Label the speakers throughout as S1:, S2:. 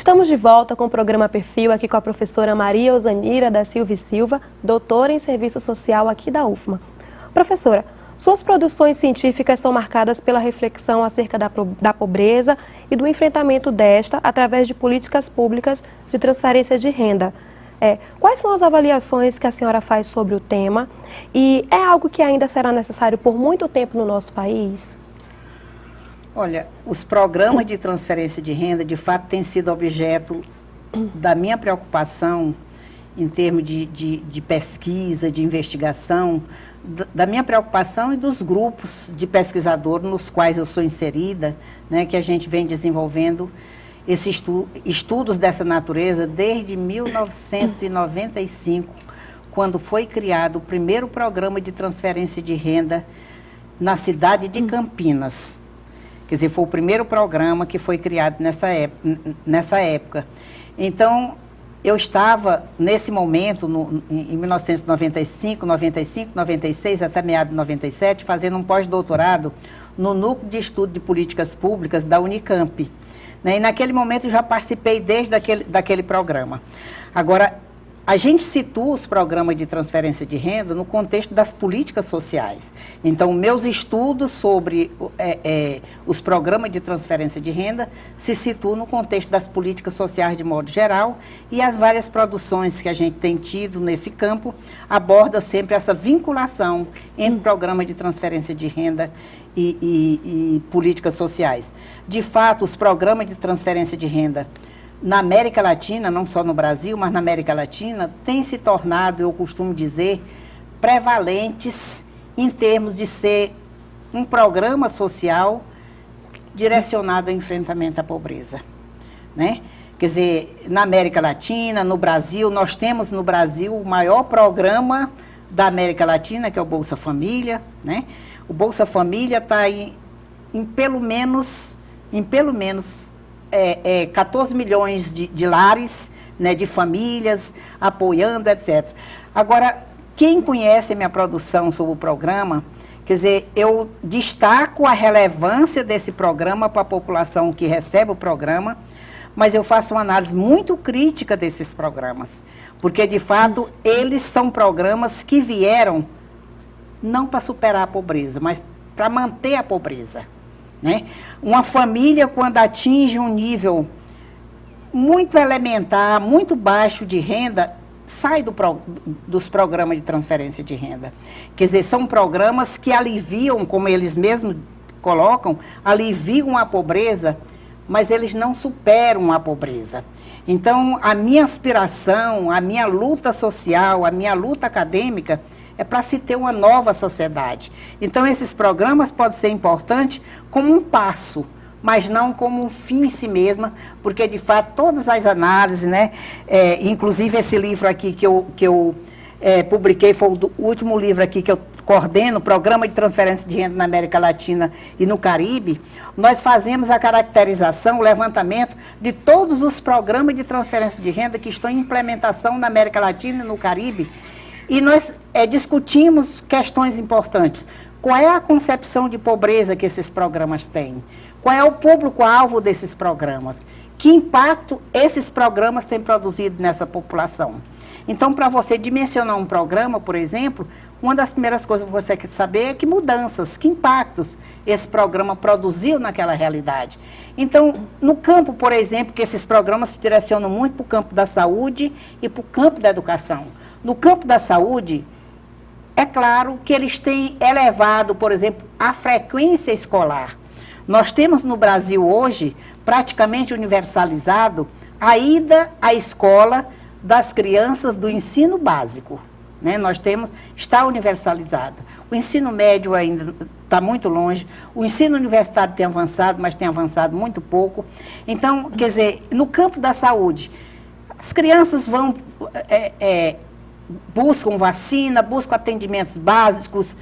S1: Estamos de volta com o programa Perfil, aqui com a professora Maria Osanira da Silva e Silva, doutora em Serviço Social aqui da UFMA. Professora, suas produções científicas são marcadas pela reflexão acerca da pobreza e do enfrentamento desta através de políticas públicas de transferência de renda. Quais são as avaliações que a senhora faz sobre o tema e é algo que ainda será necessário por muito tempo no nosso país?
S2: Olha, os programas de transferência de renda, de fato, têm sido objeto da minha preocupação em termos de pesquisa, de investigação, da minha preocupação e dos grupos de pesquisadores nos quais eu sou inserida, né, que a gente vem desenvolvendo esses estudos dessa natureza desde 1995, quando foi criado o primeiro programa de transferência de renda na cidade de Campinas. Quer dizer, foi o primeiro programa que foi criado nessa época. Então, eu estava, nesse momento, em 1995, 96, até meados de 97, fazendo um pós-doutorado no Núcleo de Estudo de Políticas Públicas da Unicamp. Né? E naquele momento eu já participei desde daquele programa. Agora, a gente situa os programas de transferência de renda no contexto das políticas sociais. Então, meus estudos sobre os programas de transferência de renda se situam no contexto das políticas sociais de modo geral, e as várias produções que a gente tem tido nesse campo abordam sempre essa vinculação entre programas de transferência de renda e políticas sociais. De fato, os programas de transferência de renda na América Latina, não só no Brasil, mas na América Latina, têm se tornado, eu costumo dizer, prevalentes em termos de ser um programa social direcionado ao enfrentamento à pobreza, né? Quer dizer, na América Latina, no Brasil, nós temos no Brasil o maior programa da América Latina, que é o Bolsa Família, né? O Bolsa Família está em pelo menos 14 milhões de lares, né, de famílias, apoiando, etc. Agora, quem conhece a minha produção sobre o programa, quer dizer, eu destaco a relevância desse programa para a população que recebe o programa, mas eu faço uma análise muito crítica desses programas, porque, de fato, eles são programas que vieram não para superar a pobreza, mas para manter a pobreza. Né? Uma família, quando atinge um nível muito elementar, muito baixo de renda, sai dos programas de transferência de renda. Quer dizer, são programas que aliviam, como eles mesmos colocam, aliviam a pobreza, mas eles não superam a pobreza. Então, a minha aspiração, a minha luta social, a minha luta acadêmica é para se ter uma nova sociedade. Então, esses programas podem ser importantes como um passo, mas não como um fim em si mesma, porque, de fato, todas as análises, né, inclusive esse livro aqui que eu publiquei, foi o último livro aqui que eu coordeno, Programa de Transferência de Renda na América Latina e no Caribe, nós fazemos a caracterização, o levantamento de todos os programas de transferência de renda que estão em implementação na América Latina e no Caribe, e nós discutimos questões importantes. Qual é a concepção de pobreza que esses programas têm? Qual é o público-alvo desses programas? Que impacto esses programas têm produzido nessa população? Então, para você dimensionar um programa, por exemplo, uma das primeiras coisas que você quer saber é que mudanças, que impactos esse programa produziu naquela realidade. Então, no campo, por exemplo, que esses programas se direcionam muito para o campo da saúde e para o campo da educação. No campo da saúde, é claro que eles têm elevado, por exemplo, a frequência escolar. Nós temos no Brasil hoje, praticamente universalizado, a ida à escola das crianças do ensino básico. Né? Está universalizado. O ensino médio ainda está muito longe, o ensino universitário tem avançado, mas tem avançado muito pouco. Então, quer dizer, no campo da saúde, as crianças vão... buscam vacina, buscam atendimentos básicos,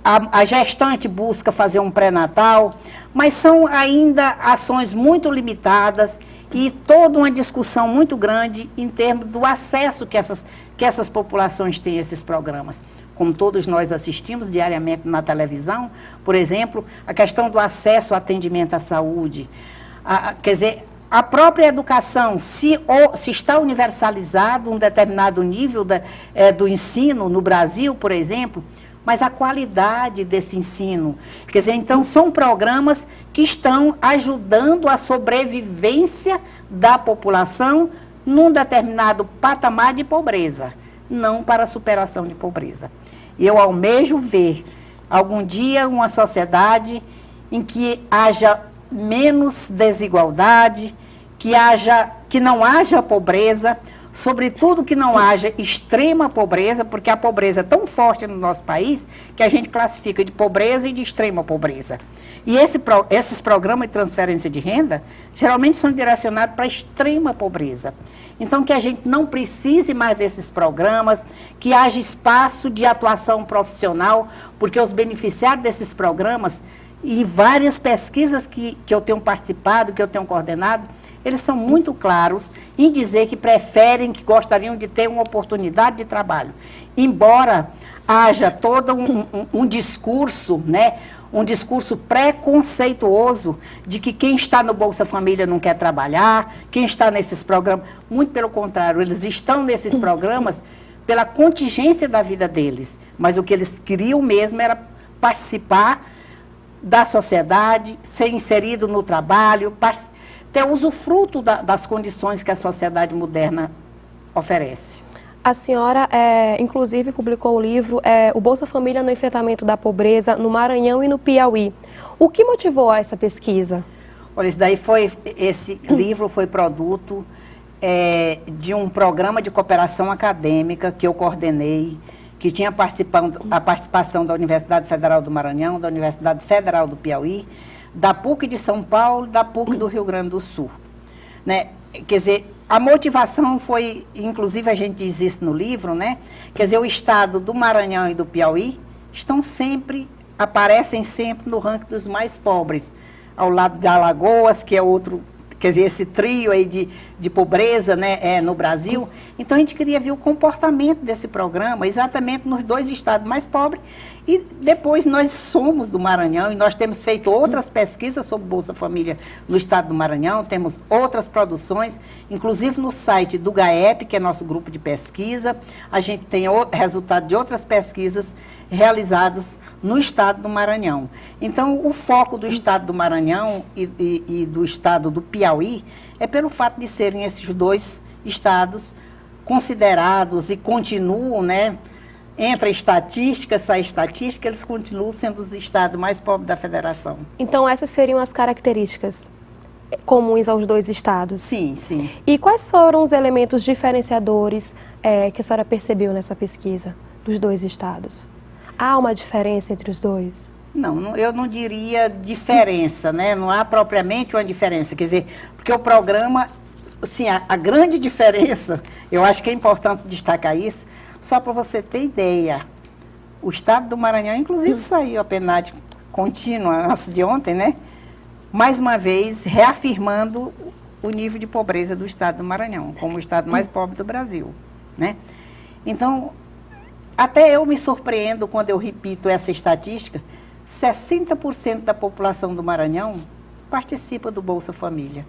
S2: a gestante busca fazer um pré-natal, mas são ainda ações muito limitadas e toda uma discussão muito grande em termos do acesso que essas populações têm a esses programas. Como todos nós assistimos diariamente na televisão, por exemplo, a questão do acesso ao atendimento à saúde, quer dizer, A própria educação, se está universalizado um determinado nível do ensino no Brasil, por exemplo, mas a qualidade desse ensino. Quer dizer, então, são programas que estão ajudando a sobrevivência da população num determinado patamar de pobreza, não para a superação de pobreza. E eu almejo ver, algum dia, uma sociedade em que haja menos desigualdade, que não haja pobreza, sobretudo que não haja extrema pobreza, porque a pobreza é tão forte no nosso país que a gente classifica de pobreza e de extrema pobreza. E esses programas de transferência de renda geralmente são direcionados para a extrema pobreza. Então, que a gente não precise mais desses programas, que haja espaço de atuação profissional, porque os beneficiários desses programas e várias pesquisas que eu tenho participado, que eu tenho coordenado, eles são muito claros em dizer que preferem, que gostariam de ter uma oportunidade de trabalho. Embora haja todo um discurso, né, um discurso preconceituoso de que quem está no Bolsa Família não quer trabalhar, quem está nesses programas, muito pelo contrário, eles estão nesses programas pela contingência da vida deles, mas o que eles queriam mesmo era participar da sociedade, ser inserido no trabalho, ter usufruto das condições que a sociedade moderna oferece.
S1: A senhora, inclusive, publicou o livro O Bolsa Família no Enfrentamento da Pobreza no Maranhão e no Piauí. O que motivou essa pesquisa?
S2: Olha, esse livro foi produto de um programa de cooperação acadêmica que eu coordenei, que tinha a participação da Universidade Federal do Maranhão, da Universidade Federal do Piauí, da PUC de São Paulo, da PUC do Rio Grande do Sul. Né? Quer dizer, a motivação foi, inclusive a gente diz isso no livro, né? Quer dizer, o estado do Maranhão e do Piauí aparecem sempre no ranking dos mais pobres, ao lado de Alagoas, que é outro, quer dizer, esse trio aí de pobreza, né, no Brasil. Então, a gente queria ver o comportamento desse programa exatamente nos dois estados mais pobres. E depois nós somos do Maranhão e nós temos feito outras pesquisas sobre Bolsa Família no estado do Maranhão, temos outras produções, inclusive no site do GAEP, que é nosso grupo de pesquisa, a gente tem resultado de outras pesquisas realizadas no estado do Maranhão. Então, o foco do estado do Maranhão e do estado do Piauí é pelo fato de serem esses dois estados considerados e continuam, né? Entra estatística, sai estatística, eles continuam sendo os estados mais pobres da federação.
S1: Então, essas seriam as características comuns aos dois estados?
S2: Sim, sim.
S1: E quais foram os elementos diferenciadores que a senhora percebeu nessa pesquisa dos dois estados? Há uma diferença entre os dois?
S2: Não, eu não diria diferença, né? Não há propriamente uma diferença. Quer dizer, porque o programa, assim, a grande diferença, eu acho que é importante destacar isso, só para você ter ideia, o estado do Maranhão, inclusive, saiu a PNAD contínua antes de ontem, né? Mais uma vez, reafirmando o nível de pobreza do estado do Maranhão, como o estado mais pobre do Brasil, né? Então, até eu me surpreendo quando eu repito essa estatística, 60% da população do Maranhão participa do Bolsa Família.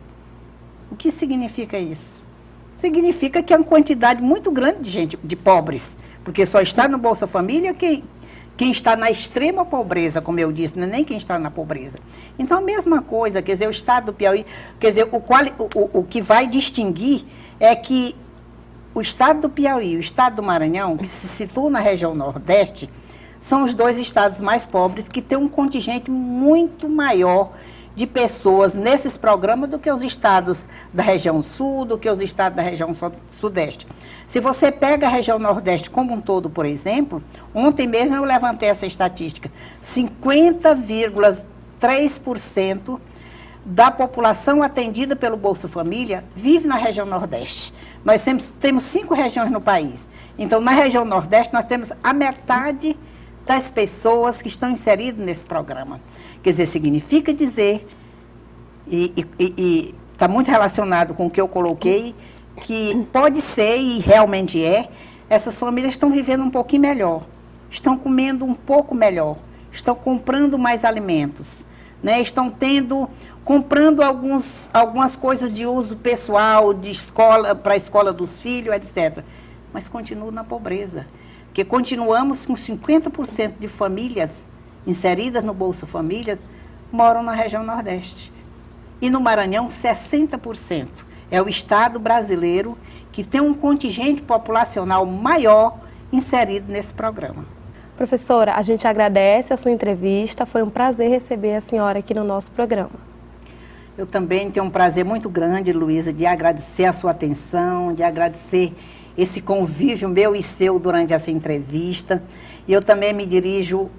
S2: O que significa isso? Significa que é uma quantidade muito grande de gente, de pobres, porque só está no Bolsa Família quem está na extrema pobreza, como eu disse, não é nem quem está na pobreza. Então, a mesma coisa, quer dizer, o estado do Piauí, quer dizer, o que vai distinguir é que o estado do Piauí e o estado do Maranhão, que se situam na região Nordeste, são os dois estados mais pobres que têm um contingente muito maior de pessoas nesses programas do que os estados da região Sul, do que os estados da região Sudeste. Se você pega a região Nordeste como um todo, por exemplo, ontem mesmo eu levantei essa estatística, 50,3% da população atendida pelo Bolsa Família vive na região Nordeste. Nós temos 5 regiões no país. Então, na região Nordeste, nós temos a metade das pessoas que estão inseridas nesse programa. Quer dizer, significa dizer, e está muito relacionado com o que eu coloquei, que pode ser, e realmente essas famílias estão vivendo um pouquinho melhor, estão comendo um pouco melhor, estão comprando mais alimentos, né? Estão comprando algumas coisas de uso pessoal, de escola, para a escola dos filhos, etc. Mas continuam na pobreza, porque continuamos com 50% de famílias inseridas no Bolsa Família moram na região Nordeste. E no Maranhão, 60%. É o estado brasileiro que tem um contingente populacional maior inserido nesse programa.
S1: Professora, a gente agradece a sua entrevista, foi um prazer receber a senhora aqui no nosso programa.
S2: Eu também tenho um prazer muito grande, Luísa, de agradecer a sua atenção, de agradecer esse convívio meu e seu durante essa entrevista. E eu também me dirijo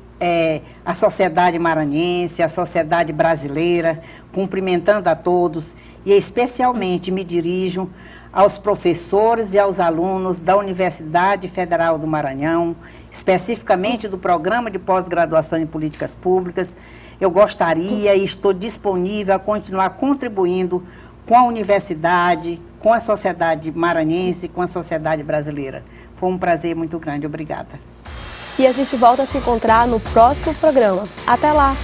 S2: à sociedade maranhense, à sociedade brasileira, cumprimentando a todos e especialmente me dirijo aos professores e aos alunos da Universidade Federal do Maranhão, especificamente do Programa de Pós-Graduação em Políticas Públicas. Eu gostaria e estou disponível a continuar contribuindo com a universidade, com a sociedade maranhense, com a sociedade brasileira. Foi um prazer muito grande. Obrigada.
S1: E a gente volta a se encontrar no próximo programa. Até lá!